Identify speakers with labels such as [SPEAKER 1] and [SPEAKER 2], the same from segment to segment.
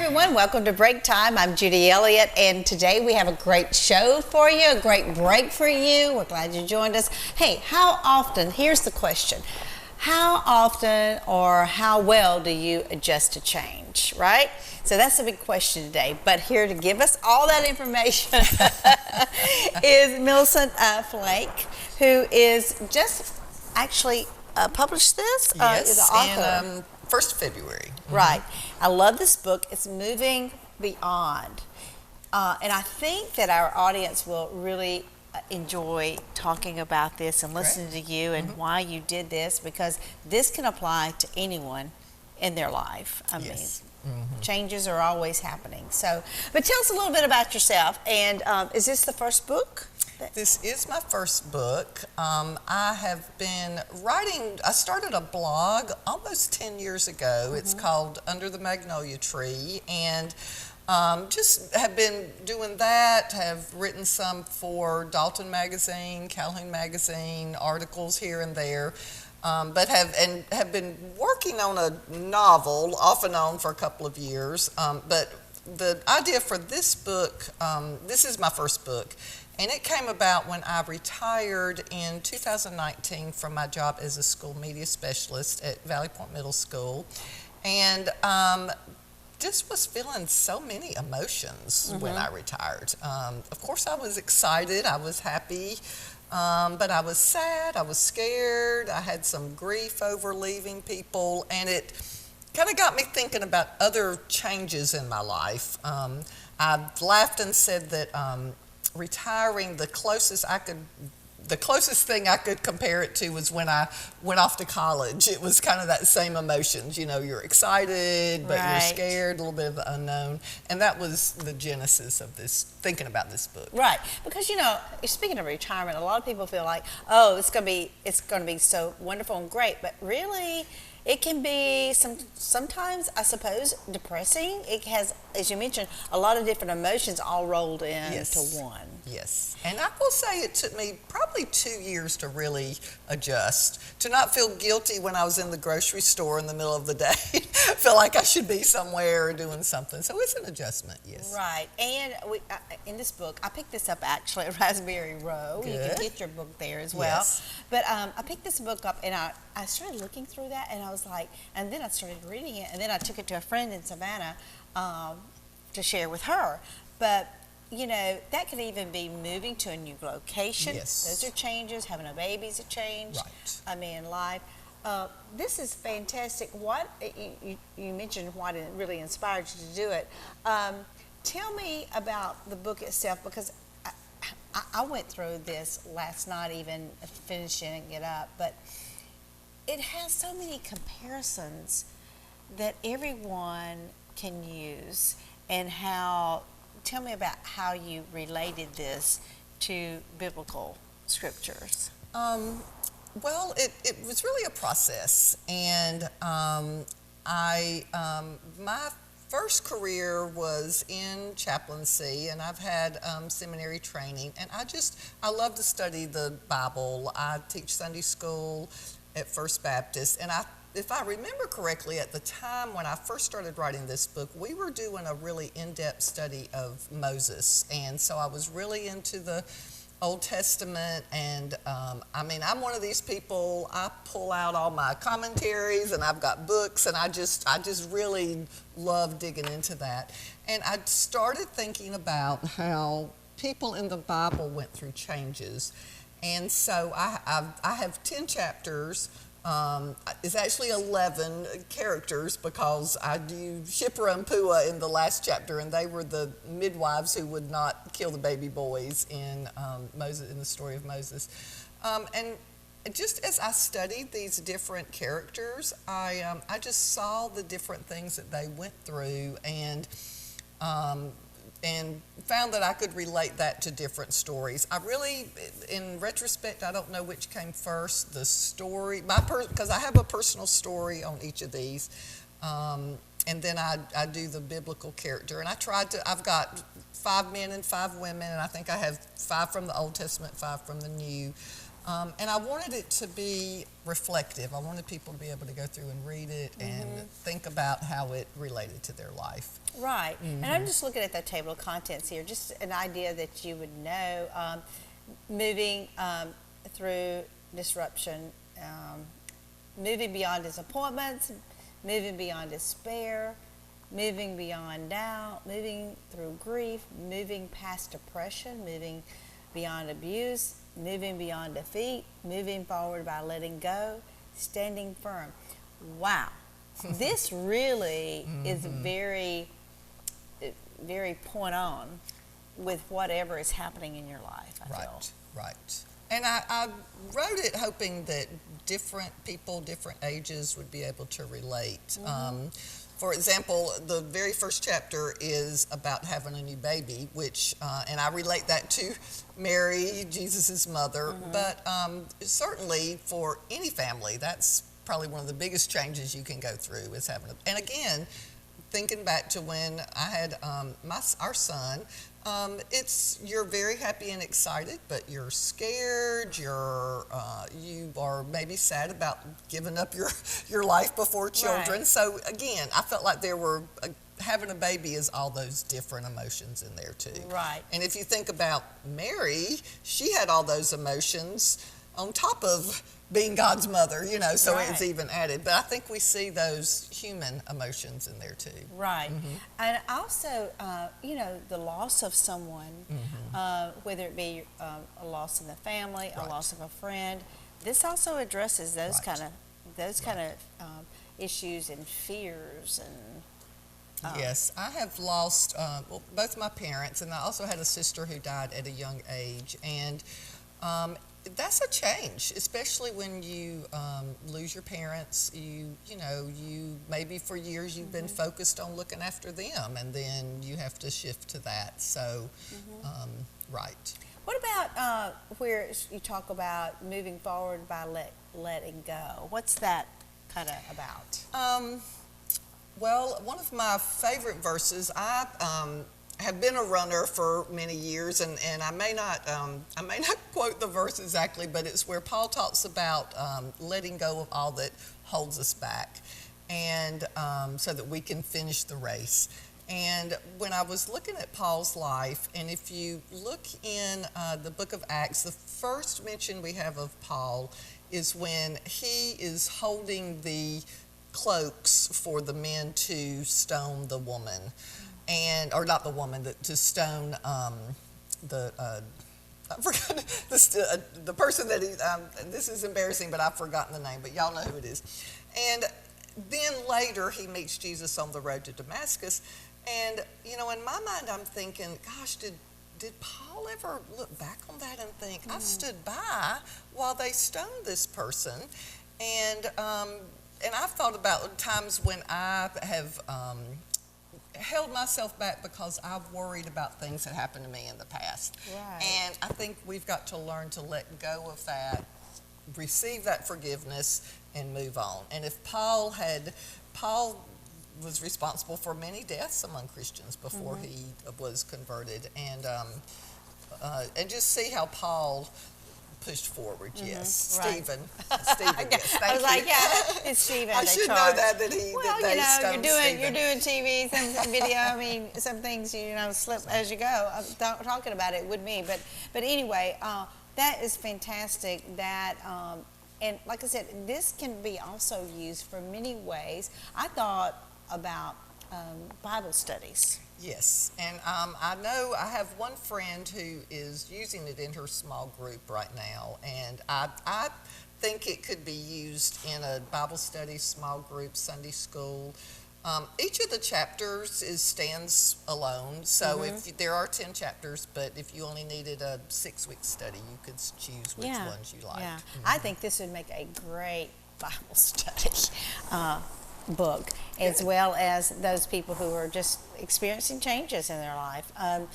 [SPEAKER 1] everyone, welcome to Breaktime. I'm Judy Elliott, and today we have a great show for you, a great break for you. We're glad you joined us. Hey, how often, here's the question, how often or how well do you adjust to change, right? So that's the big question today, but here to give us all that information is Millicent Flake, who is just actually published this.
[SPEAKER 2] Yes,
[SPEAKER 1] is the author.
[SPEAKER 2] in 1st of February.
[SPEAKER 1] Right. I love this book. It's moving beyond. And I think that our audience will really enjoy talking about this and listening to you and why you did this, because this can apply to anyone in their life. I mean, changes are always happening. So, but tell us a little bit about yourself. And is this the first book?
[SPEAKER 2] This is my first book. I have been writing, I started a blog almost 10 years ago. It's called Under the Magnolia Tree, and just have been doing that, have written some for Dalton Magazine, Calhoun Magazine, articles here and there, but have been working on a novel off and on for a couple of years. But the idea for this book, this is my first book, and it came about when I retired in 2019 from my job as a school media specialist at Valley Point Middle School, and just was feeling so many emotions when I retired. Of course, I was excited, I was happy, but I was sad, I was scared, I had some grief over leaving people, and it kind of got me thinking about other changes in my life. I've laughed and said that retiring, the closest thing I could compare it to was when I went off to college. It was kind of that same emotions. You know, you're excited, but you're scared, a little bit of the unknown. And that was the genesis of this, thinking about this book.
[SPEAKER 1] Right, because you know, speaking of retirement, a lot of people feel like, oh, it's going to be so wonderful and great, but really, it can be sometimes, I suppose, depressing. It has, as you mentioned, a lot of different emotions all rolled into one.
[SPEAKER 2] Yes, and I will say it took me probably 2 years to really adjust, to not feel guilty when I was in the grocery store in the middle of the day, feel like I should be somewhere or doing something. So it's an adjustment, yes.
[SPEAKER 1] Right, and in this book, I picked this up actually at Raspberry Row.
[SPEAKER 2] Good.
[SPEAKER 1] You can get your book there as well. Yes. But I picked this book up and I started looking through that, and I was like, and then I started reading it, and then I took it to a friend in Savannah to share with her. But you know, that could even be moving to a new location.
[SPEAKER 2] Yes.
[SPEAKER 1] Those are changes. Having a baby is a change.
[SPEAKER 2] Right.
[SPEAKER 1] I mean, life. This is fantastic. What you mentioned what it really inspired you to do it. Tell me about the book itself, because I went through this last night, even finishing it up, but it has so many comparisons that everyone can use, and how, tell me about how you related this to biblical scriptures.
[SPEAKER 2] Well, it was really a process, and my first career was in chaplaincy, and I've had seminary training, and I love to study the Bible. I teach Sunday school at First Baptist, and if I remember correctly, at the time when I first started writing this book, we were doing a really in-depth study of Moses, and so I was really into the Old Testament, and I mean, I'm one of these people, I pull out all my commentaries, and I've got books, and I just really love digging into that. And I started thinking about how people in the Bible went through changes. And so I have 10 chapters. It's actually 11 characters, because I do Shiphrah and Puah in the last chapter, and they were the midwives who would not kill the baby boys in Moses, in the story of Moses. And just as I studied these different characters, I just saw the different things that they went through, and found that I could relate that to different stories. I really, in retrospect, I don't know which came first, the story, because I have a personal story on each of these, and then I do the biblical character, and I've got 5 men and 5 women, and I think I have 5 from the Old Testament, 5 from the New. And I wanted it to be reflective. I wanted people to be able to go through and read it and think about how it related to their life.
[SPEAKER 1] Right. And I'm just looking at that table of contents here, just an idea that you would know. Moving through disruption, moving beyond disappointments, moving beyond despair, moving beyond doubt, moving through grief, moving past depression, moving beyond abuse, moving beyond defeat, moving forward by letting go, standing firm. Wow. This really is very, very point on with whatever is happening in your life, I feel.
[SPEAKER 2] Right. And I wrote it hoping that different people, different ages would be able to relate. For example, the very first chapter is about having a new baby, which, and I relate that to Mary, Jesus' mother, but certainly for any family, that's probably one of the biggest changes you can go through is having a, and again, thinking back to when I had our son, you're very happy and excited, but you're scared. You are maybe sad about giving up your life before children.
[SPEAKER 1] Right.
[SPEAKER 2] So again, I felt like having a baby is all those different emotions in there too.
[SPEAKER 1] Right.
[SPEAKER 2] And if you think about Mary, she had all those emotions on top of being God's mother, so
[SPEAKER 1] Right.
[SPEAKER 2] it's even added. But I think we see those human emotions in there too.
[SPEAKER 1] Right. And also, the loss of someone, whether it be a loss in the family, a
[SPEAKER 2] Right.
[SPEAKER 1] loss of a friend, this also addresses those
[SPEAKER 2] Right.
[SPEAKER 1] kind of issues and fears and.
[SPEAKER 2] Yes, I have lost both my parents, and I also had a sister who died at a young age, and that's a change, especially when you lose your parents. You maybe for years you've been focused on looking after them, and then you have to shift to that. So, right.
[SPEAKER 1] What about where you talk about moving forward by letting go? What's that kind of about?
[SPEAKER 2] Well, one of my favorite verses, I have been a runner for many years, and I may not quote the verse exactly, but it's where Paul talks about letting go of all that holds us back, and so that we can finish the race. And when I was looking at Paul's life, and if you look in the book of Acts, the first mention we have of Paul is when he is holding the cloaks for the men to stone the woman, or not the woman, to stone I forgot the person that he. This is embarrassing, but I've forgotten the name. But y'all know who it is. And then later he meets Jesus on the road to Damascus, and in my mind I'm thinking, gosh, did Paul ever look back on that and think, I stood by while they stoned this person, and I've thought about times when I have held myself back because I've worried about things that happened to me in the past.
[SPEAKER 1] Right.
[SPEAKER 2] And I think we've got to learn to let go of that, receive that forgiveness, and move on. And if Paul was responsible for many deaths among Christians before he was converted, and just see how Paul pushed forward. Yes,
[SPEAKER 1] Right.
[SPEAKER 2] Stephen. Yes, thank
[SPEAKER 1] I was
[SPEAKER 2] you.
[SPEAKER 1] like, yeah, it's Stephen.
[SPEAKER 2] I should know that he.
[SPEAKER 1] Well,
[SPEAKER 2] that they stoned
[SPEAKER 1] you're
[SPEAKER 2] Stephen.
[SPEAKER 1] doing TV, some video. I mean, some things slip as you go. I'm talking about it with me, but anyway, that is fantastic. That and like I said, this can be also used for many ways. I thought about Bible studies.
[SPEAKER 2] Yes, and I know I have one friend who is using it in her small group right now, and I think it could be used in a Bible study, small group, Sunday school. Each of the chapters stands alone, so if there are 10 chapters, but if you only needed a 6-week study, you could choose which ones you liked.
[SPEAKER 1] Yeah, I think this would make a great Bible study book, as well as those people who are just experiencing changes in their life. And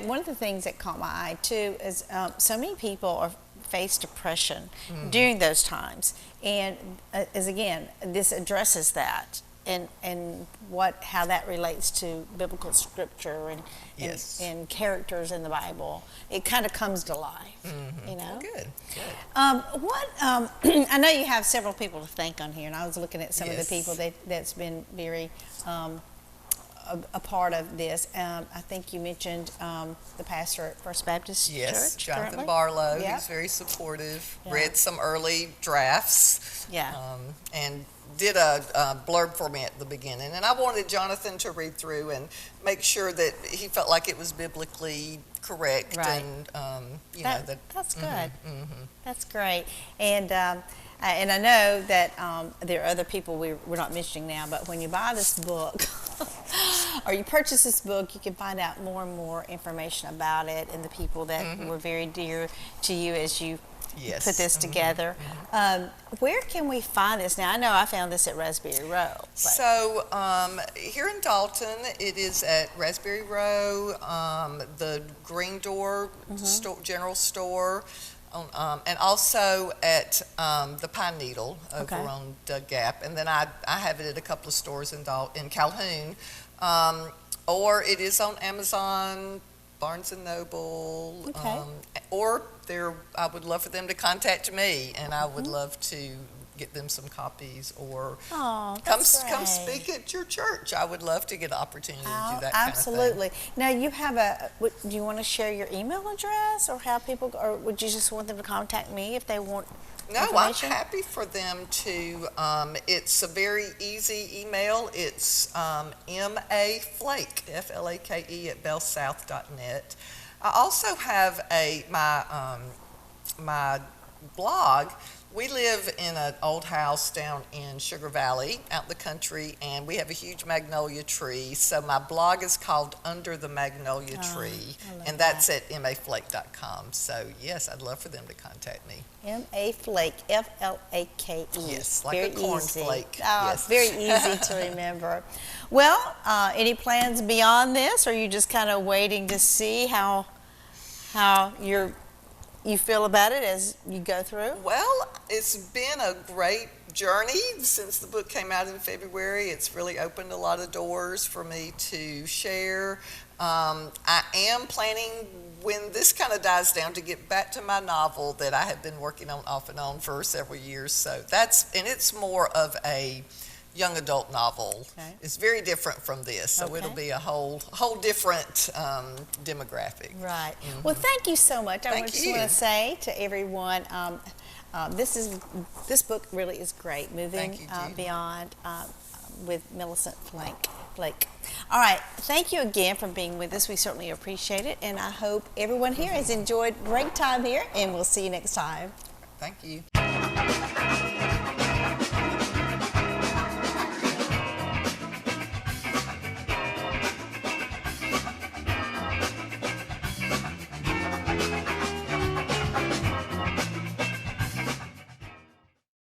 [SPEAKER 1] one of the things that caught my eye too is so many people face depression during those times, and as again, this addresses that. and how that relates to biblical scripture and
[SPEAKER 2] Yes.
[SPEAKER 1] and characters in the Bible. It kind of comes to life, you know.
[SPEAKER 2] Well, good.
[SPEAKER 1] I know you have several people to thank on here, and I was looking at some of the
[SPEAKER 2] Yes.
[SPEAKER 1] people that's been very a part of this. I think you mentioned the pastor at First Baptist
[SPEAKER 2] Yes,
[SPEAKER 1] Church.
[SPEAKER 2] Jonathan
[SPEAKER 1] currently.
[SPEAKER 2] Barlow.
[SPEAKER 1] Yep.
[SPEAKER 2] He's very supportive.
[SPEAKER 1] Yeah.
[SPEAKER 2] Read some early drafts.
[SPEAKER 1] Yeah.
[SPEAKER 2] And did a blurb for me at the beginning. And I wanted Jonathan to read through and make sure that he felt like it was biblically correct.
[SPEAKER 1] Right.
[SPEAKER 2] And,
[SPEAKER 1] That's good. That's great. And I know that there are other people we're not mentioning now, but when you buy this book or you purchase this book, you can find out more and more information about it and the people that were very dear to you as you
[SPEAKER 2] Yes.
[SPEAKER 1] put this together. Where can we find this? Now, I know I found this at Raspberry Row. But
[SPEAKER 2] So here in Dalton, it is at Raspberry Row, the Green Door general store, and also at the Pine Needle over
[SPEAKER 1] Okay.
[SPEAKER 2] on Doug Gap. And then I have it at a couple of stores in Calhoun, or it is on Amazon, Barnes and Noble,
[SPEAKER 1] Okay.
[SPEAKER 2] or I would love for them to contact me, and I would love to get them some copies, or
[SPEAKER 1] Oh,
[SPEAKER 2] come
[SPEAKER 1] that's
[SPEAKER 2] come
[SPEAKER 1] great.
[SPEAKER 2] speak at your church. I would love to get an opportunity to do that
[SPEAKER 1] Absolutely. Now, you have do you want to share your email address or how people, or would you just want them to contact me if they want
[SPEAKER 2] kind of thing. No, I'm
[SPEAKER 1] information?
[SPEAKER 2] happy for them to. It's a very easy email. It's MAFlake, FLAKE at bellsouth.net. I also have my blog. We live in an old house down in Sugar Valley, out in the country, and we have a huge magnolia tree. So my blog is called Under the Magnolia Tree,
[SPEAKER 1] I love
[SPEAKER 2] and that's at maflake.com. So yes, I'd love for them to contact me.
[SPEAKER 1] Flake, FLAKE.
[SPEAKER 2] Yes, like
[SPEAKER 1] very
[SPEAKER 2] a corn
[SPEAKER 1] easy.
[SPEAKER 2] flake.
[SPEAKER 1] Oh,
[SPEAKER 2] Yes.
[SPEAKER 1] it's very easy to remember. Well, any plans beyond this, or are you just kind of waiting to see how you feel about it as you go through?
[SPEAKER 2] Well, it's been a great journey since the book came out in February. It's really opened a lot of doors for me to share. I am planning, when this kind of dies down, to get back to my novel that I have been working on off and on for several years. So it's more of a young adult novel.
[SPEAKER 1] Okay.
[SPEAKER 2] It's very different from this, so
[SPEAKER 1] Okay.
[SPEAKER 2] it'll be a whole different demographic.
[SPEAKER 1] Right. Well, thank you so much. I
[SPEAKER 2] Thank
[SPEAKER 1] just
[SPEAKER 2] you.
[SPEAKER 1] want to say to everyone, this book really is great. Moving
[SPEAKER 2] Thank you, Judy.
[SPEAKER 1] Beyond with Millicent Flake. All right. Thank you again for being with us. We certainly appreciate it, and I hope everyone here has enjoyed break time here. And we'll see you next time.
[SPEAKER 2] Thank you.